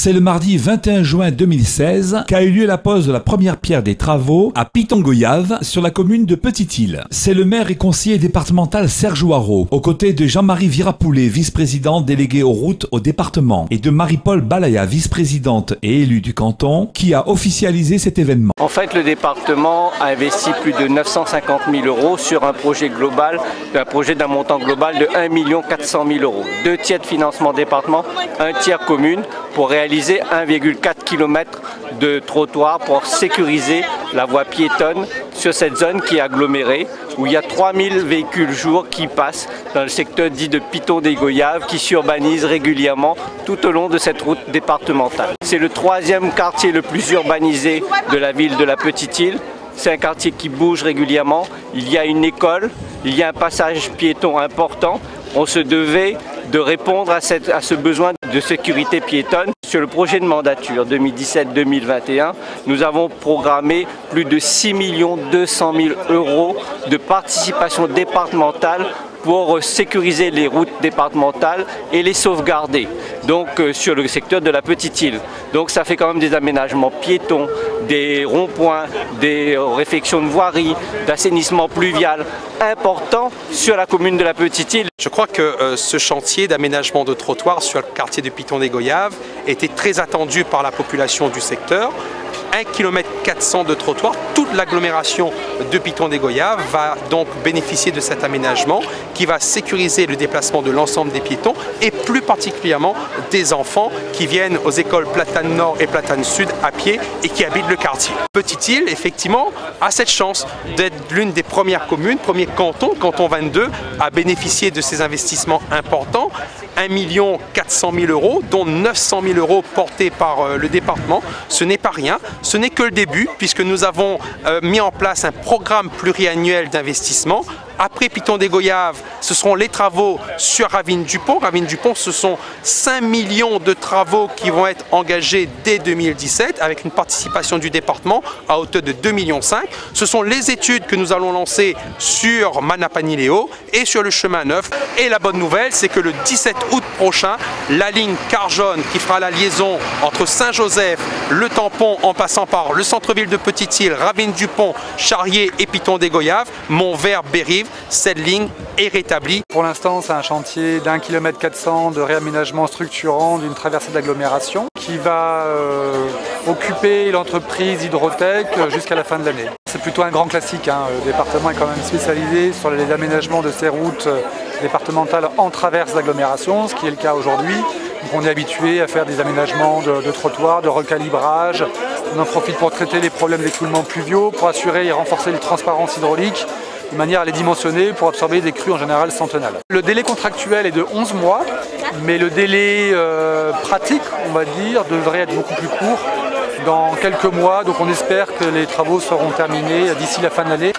C'est le mardi 21 juin 2016 qu'a eu lieu la pose de la première pierre des travaux à Piton-Goyave sur la commune de Petite-Île. C'est le maire et conseiller départemental Serge Ouareau, aux côtés de Jean-Marie Virapoulet, vice-président délégué aux routes au département, et de Marie-Paul Balaya, vice-présidente et élue du canton, qui a officialisé cet événement. En fait, le département a investi plus de 950 000 € sur un projet global, d'un montant global de 1 400 000 €. 2 tiers de financement département, 1 tiers commune, pour réaliser 1,4 km de trottoir pour sécuriser la voie piétonne sur cette zone qui est agglomérée, où il y a 3000 véhicules jour qui passent dans le secteur dit de Piton-des-Goyaves, qui s'urbanise régulièrement tout au long de cette route départementale. C'est le 3e quartier le plus urbanisé de la ville de la Petite-Île. C'est un quartier qui bouge régulièrement. Il y a une école, il y a un passage piéton important. On se devait de répondre à ce besoin de sécurité piétonne. Sur le projet de mandature 2017-2021, nous avons programmé plus de 6 200 000 € de participation départementale pour sécuriser les routes départementales et les sauvegarder, donc sur le secteur de la Petite-Île. Donc ça fait quand même des aménagements piétons, des ronds-points, des réfections de voirie, d'assainissement pluvial importants sur la commune de la Petite-Île. Je crois que ce chantier d'aménagement de trottoirs sur le quartier de Piton-des-Goyaves était très attendu par la population du secteur. 1,4 km de trottoir, toute l'agglomération de Piton-des-Goyaves va donc bénéficier de cet aménagement qui va sécuriser le déplacement de l'ensemble des piétons et plus particulièrement des enfants qui viennent aux écoles Platane Nord et Platane Sud à pied et qui habitent le quartier. Petite-Île, effectivement, a cette chance d'être l'une des premières communes, premier canton, canton 22, à bénéficier de ces investissements importants. 1 400 000 €, dont 900 000 € portés par le département. Ce n'est pas rien, ce n'est que le début puisque nous avons mis en place un programme pluriannuel d'investissement. Après Piton-des-Goyaves, ce seront les travaux sur Ravine-du-Pont. Ravine-du-Pont, ce sont 5 millions de travaux qui vont être engagés dès 2017 avec une participation du département à hauteur de 2,5 millions. Ce sont les études que nous allons lancer sur Manapani-Léo et sur le chemin neuf. Et la bonne nouvelle, c'est que le 17 août prochain, la ligne Carjonne qui fera la liaison entre Saint-Joseph, le Tampon en passant par le centre-ville de Petite-Île, Ravine-du-Pont, Charrier et Piton-des-Goyaves, Montvert-Bérive, cette ligne est rétablie. Pour l'instant, c'est un chantier d'1,4 km de réaménagement structurant d'une traversée d'agglomération qui va occuper l'entreprise Hydrotech jusqu'à la fin de l'année. C'est plutôt un grand classique, hein. Le département est quand même spécialisé sur les aménagements de ces routes départementales en traverse d'agglomération, ce qui est le cas aujourd'hui. Donc on est habitué à faire des aménagements de trottoirs, de recalibrage. On en profite pour traiter les problèmes d'écoulement pluviaux, pour assurer et renforcer les transparences hydrauliques, de manière à les dimensionner pour absorber des crues en général centenales. Le délai contractuel est de 11 mois, mais le délai pratique, on va dire, devrait être beaucoup plus court dans quelques mois. Donc on espère que les travaux seront terminés d'ici la fin de l'année.